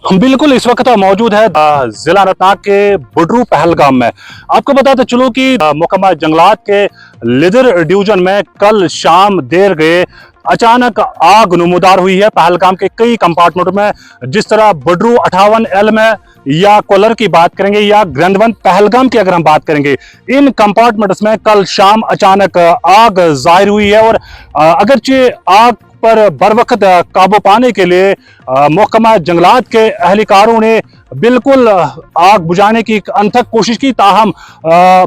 बिल्कुल, इस वक्त मौजूद है जिला अनंतनाग के बुडरू पहलगाम में। आपको बताते चलो कि महकमा जंगलात के लिदर डिवीजन में कल शाम देर गए अचानक आग नमूदार हुई है पहलगाम के कई कंपार्टमेंट में। जिस तरह बुडरू 58L में या कोलर की बात करेंगे या ग्रंथवंत पहलगाम की अगर हम बात करेंगे, इन कंपार्टमेंट्स में कल शाम अचानक आग जाहिर हुई है। और अगरचे आग पर बर वक्त काबू पाने के लिए महकमा जंगलात के अहलकारों ने बिल्कुल आग बुझाने की अनथक कोशिश की, ताहम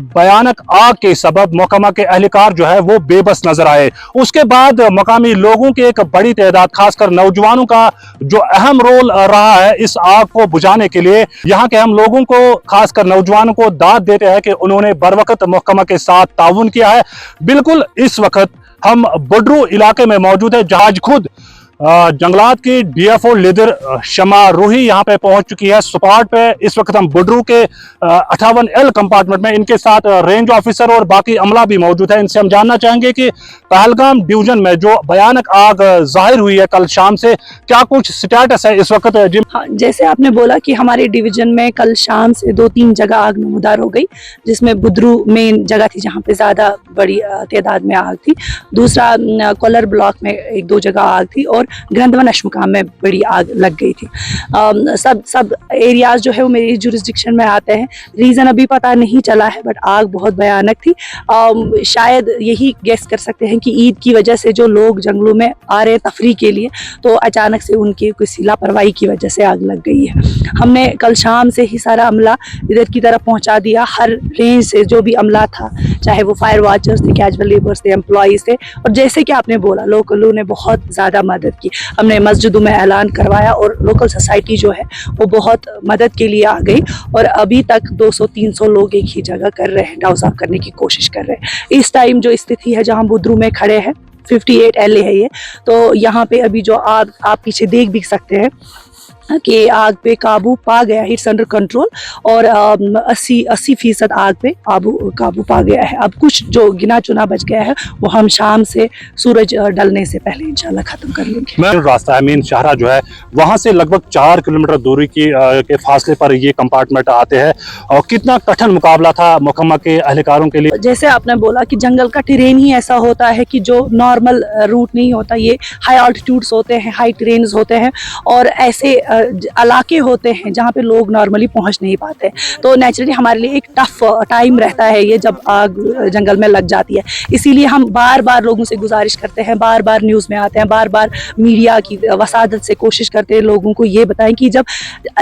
भयानक आग के सबब महकमा के अहलकार जो है वो बेबस नजर आए। उसके बाद मकामी लोगों की एक बड़ी तादाद, खासकर नौजवानों का जो अहम रोल रहा है इस आग को बुझाने के लिए, यहाँ के हम लोगों को खासकर नौजवानों को दाद देते हैं कि उन्होंने बर वक्त महकमा के साथ ताउन किया है। बिल्कुल इस वक्त हम बुडरू इलाके में मौजूद है, जहां खुद जंगलात की DFO लिदर शमा रूही यहाँ पे पहुंच चुकी है स्पॉट पे। इस वक्त हम बुडरू के 58L कंपार्टमेंट में, इनके साथ रेंज ऑफिसर और बाकी अमला भी मौजूद है। इनसे हम जानना चाहेंगे कि पहलगाम डिवीजन में जो भयानक आग जाहिर हुई है कल शाम से, क्या कुछ स्टेटस है इस वक्त। हाँ, जैसे आपने बोला कि हमारे डिवीजन में कल शाम से 2-3 जगह आग नमूदार हो गई, जिसमें बुडरू मेन जगह थी जहाँ पे ज्यादा बड़ी तादाद में आग थी। दूसरा कोलर ब्लॉक में 1-2 जगह आग थी और ग्रंथवन अशमुकाम में बड़ी आग लग गई थी। सब एरियाज जो है वो मेरी जुरिस्डिक्शन में आते हैं। रीज़न अभी पता नहीं चला है, बट आग बहुत भयानक थी। शायद यही गेस कर सकते हैं कि ईद की वजह से जो लोग जंगलों में आ रहे हैं तफरी के लिए, तो अचानक से उनकी किसी लापरवाही की वजह से आग लग गई है। हमने कल शाम से ही सारा अमला इधर की तरफ पहुँचा दिया। हर रेंज से जो भी अमला था, चाहे वो फायर वॉचर्स थे, कैजुअल लेबर्स थे, एम्प्लॉयज़ थे, और जैसे कि आपने बोला लोकलों ने बहुत ज़्यादा मदद की। हमने मस्जिदों में ऐलान करवाया और लोकल सोसाइटी जो है वो बहुत मदद के लिए आ गई, और अभी तक 200-300 लोग एक ही जगह कर रहे हैं, डाउज ऑफ करने की कोशिश कर रहे हैं। इस टाइम जो स्थिति है जहाँ बुडरू में खड़े हैं, 58LA है ये, तो यहाँ पे अभी जो आग आप पीछे देख भी सकते हैं कि आग पे काबू पा गया है, इट्स अंडर कंट्रोल, और 80% आग पे काबू पा गया है। अब कुछ जो गिना चुना बच गया है वो हम शाम से सूरज ढलने से पहले इंशाल्लाह खत्म कर लेंगे। मेन रास्ता अमीन शाहरा जो है वहां से लगभग 4 किलोमीटर दूरी के फासले पर ये कंपार्टमेंट आते हैं। और कितना कठिन मुकाबला था महकमा के अहलकारों के लिए। जैसे आपने बोला कि जंगल का टेरेन ही ऐसा होता है कि जो नॉर्मल रूट नहीं होता, ये हाई ऑल्टीट्यूड्स होते हैं, हाई टेरेन्स होते हैं, और ऐसे इलाके होते हैं जहाँ पे लोग नॉर्मली पहुँच नहीं पाते। तो नेचुरली हमारे लिए एक टफ टाइम रहता है ये जब आग जंगल में लग जाती है। इसीलिए हम बार बार लोगों से गुजारिश करते हैं, बार बार न्यूज़ में आते हैं, बार बार मीडिया की वसादत से कोशिश करते हैं लोगों को ये बताएं कि जब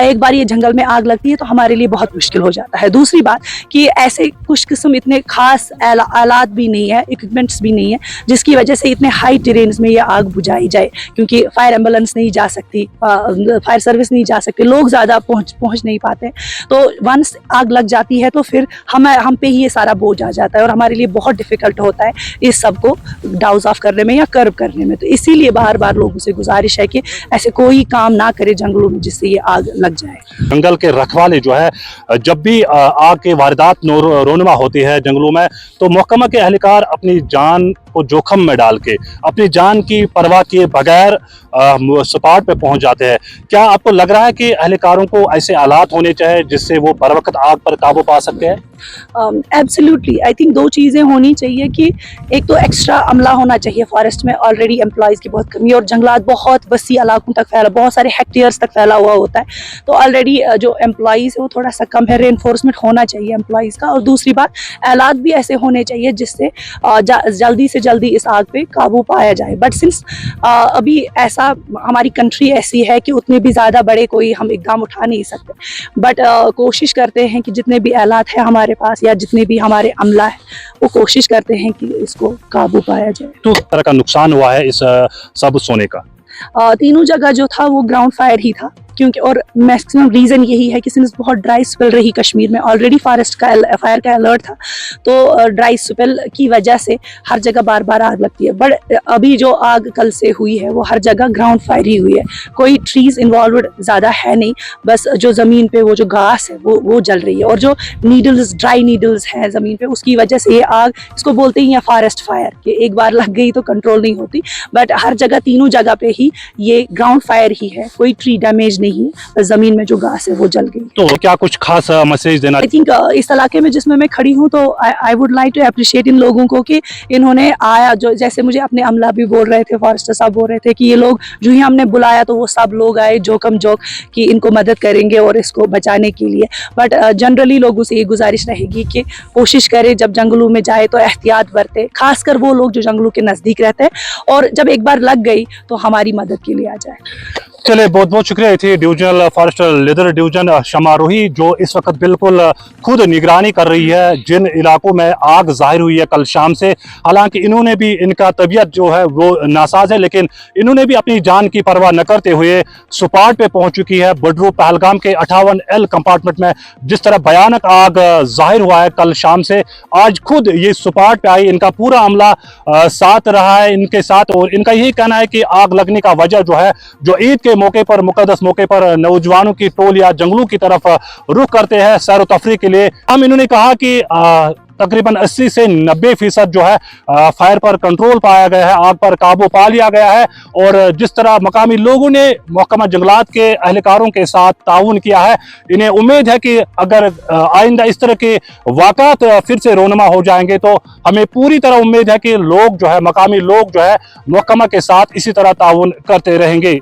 एक बार ये जंगल में आग लगती है तो हमारे लिए बहुत मुश्किल हो जाता है। दूसरी बात कि ऐसे कुछ किस्म इतने खास आलात भी नहीं है, इक्विपमेंट्स भी नहीं है, जिसकी वजह से इतने हाई टेरेन्स में ये आग बुझाई जाए, क्योंकि फायर एम्बुलेंस नहीं जा सकती, फायर सर्विस नहीं जा सकते, लोग ज़्यादा पहुंच नहीं पाते। तो वंस आग लग जाती है तो फिर हम पे ही ये सारा बोझ आ जाता है, और हमारे लिए बहुत डिफ़िकल्ट होता है इस सब को डाउज ऑफ करने में या कर्व करने में। तो इसीलिए बार बार लोगों से गुजारिश है कि ऐसे कोई काम ना करे जंगलों में जिससे ये आग लग जाए। जंगल के रखवाले जो है, जब भी आग के वारदात रोनुमा होती है जंगलों में, तो महकमा के अहलकार अपनी जान को जोखम में डाल के, अपनी जान की परवाह किए बगैर स्पॉट पे पहुंच जाते हैं। क्या आपको लग रहा है कि अहलकारों को ऐसे हालात होने चाहिए जिससे वो बर वक्त आग पर काबू पा सकते हैं? एब्सोल्युटली, आई थिंक 2 चीज़ें होनी चाहिए कि एक तो एक्स्ट्रा अमला होना चाहिए। फॉरेस्ट में ऑलरेडी एम्प्लॉयज़ की बहुत कमी है और जंगलात बहुत वसी इलाकों तक फैला, बहुत सारे हेक्टेयर्स तक फैला हुआ होता है, तो ऑलरेडी जो एम्प्लॉयज़ है वो थोड़ा सा कम है, रेनफोर्समेंट होना चाहिए एम्प्लॉयज़ का। और दूसरी बात, आलात भी ऐसे होने चाहिए जिससे जल्दी से जल्दी इस आग पे काबू पाया जाए। बट सिंस अभी ऐसा हमारी कंट्री ऐसी है कि उतने भी ज़्यादा बड़े कोई हम इकदाम उठा नहीं सकते, बट कोशिश करते हैं कि जितने भी आलात हैं हमारे पास या जितने भी हमारे अमला है वो कोशिश करते हैं कि इसको काबू पाया जाए। तो तरह का नुकसान हुआ है इस सब सोने का? तीनों जगह जो था वो ग्राउंड फायर ही था, क्योंकि और मैक्सिमम रीज़न यही है कि सिंस बहुत ड्राई स्पेल रही कश्मीर में, ऑलरेडी फॉरेस्ट का फायर का अलर्ट था, तो ड्राई स्पेल की वजह से हर जगह बार बार आग लगती है। बट अभी जो आग कल से हुई है वो हर जगह ग्राउंड फायर ही हुई है, कोई ट्रीज़ इन्वॉल्व ज़्यादा है नहीं, बस जो ज़मीन पे वो जो घास है वो जल रही है, और जो नीडल्स, ड्राई नीडल्स हैं ज़मीन पे, उसकी वजह से ये आग, इसको बोलते हैं फॉरेस्ट फायर, कि एक बार लग गई तो कंट्रोल नहीं होती। बट हर जगह, तीनों जगह पे ही ये ग्राउंड फायर ही है, कोई ट्री डैमेज नहीं है, जमीन में जो घास है वो जल गई। तो क्या कुछ खास मैसेज देना? आई थिंक इस इलाके में जिसमें मैं खड़ी हूँ, तो I would like to appreciate इन लोगों को कि इन्होंने आया, जो जैसे मुझे अपने अमला भी बोल रहे थे, फॉरेस्टर साहब बोल रहे थे कि ये लोग जो ही हमने बुलाया तो वो सब लोग आए जोकम जोक कि इनको मदद करेंगे और इसको बचाने के लिए। बट जनरली लोगों से ये गुजारिश रहेगी कि कोशिश करें जब जंगलों में जाए तो एहतियात बरते, खासकर वो लोग जो जंगलों के नज़दीक रहते हैं, और जब एक बार लग गई तो हमारी मदद के लिए आ जाए। चले, बहुत बहुत शुक्रिया। ये थी डिविजनल फॉरेस्टर लिदर डिवीजन शमा रोही, जो इस वक्त बिल्कुल खुद निगरानी कर रही है जिन इलाकों में आग जाहिर हुई है कल शाम से। हालांकि इन्होंने भी, इनका तबीयत जो है वो नासाज है, लेकिन इन्होंने भी अपनी जान की परवाह न करते हुए सुपाट पे पहुंच चुकी है। बडरू पहलगाम के 58L कंपार्टमेंट में जिस तरह भयानक आग जाहिर हुआ है कल शाम से, आज खुद ये सुपाट पे आई, इनका पूरा अमला साथ रहा है इनके साथ, और इनका यही कहना है कि आग लगने का वजह जो है, जो ईद के मौके पर, मुकद्दस मौके पर नौजवानों की टोल या जंगलों की तरफ रुख करते हैं सैर व तफरी के लिए। हम इन्होंने कहा कि तकरीबन 80 से 90% जो है फायर पर कंट्रोल पाया गया है, आग पर काबू पा लिया गया है। और जिस तरह मकामी लोगों ने महकमा जंगलात के अहलकारों के साथ ताउन किया है, इन्हें उम्मीद है कि अगर आइंदा इस तरह के वाक़ात फिर से रोनमा हो जाएंगे तो हमें पूरी तरह उम्मीद है कि लोग जो है, मकामी लोग जो है, महकमा के साथ इसी तरह ताउन करते रहेंगे।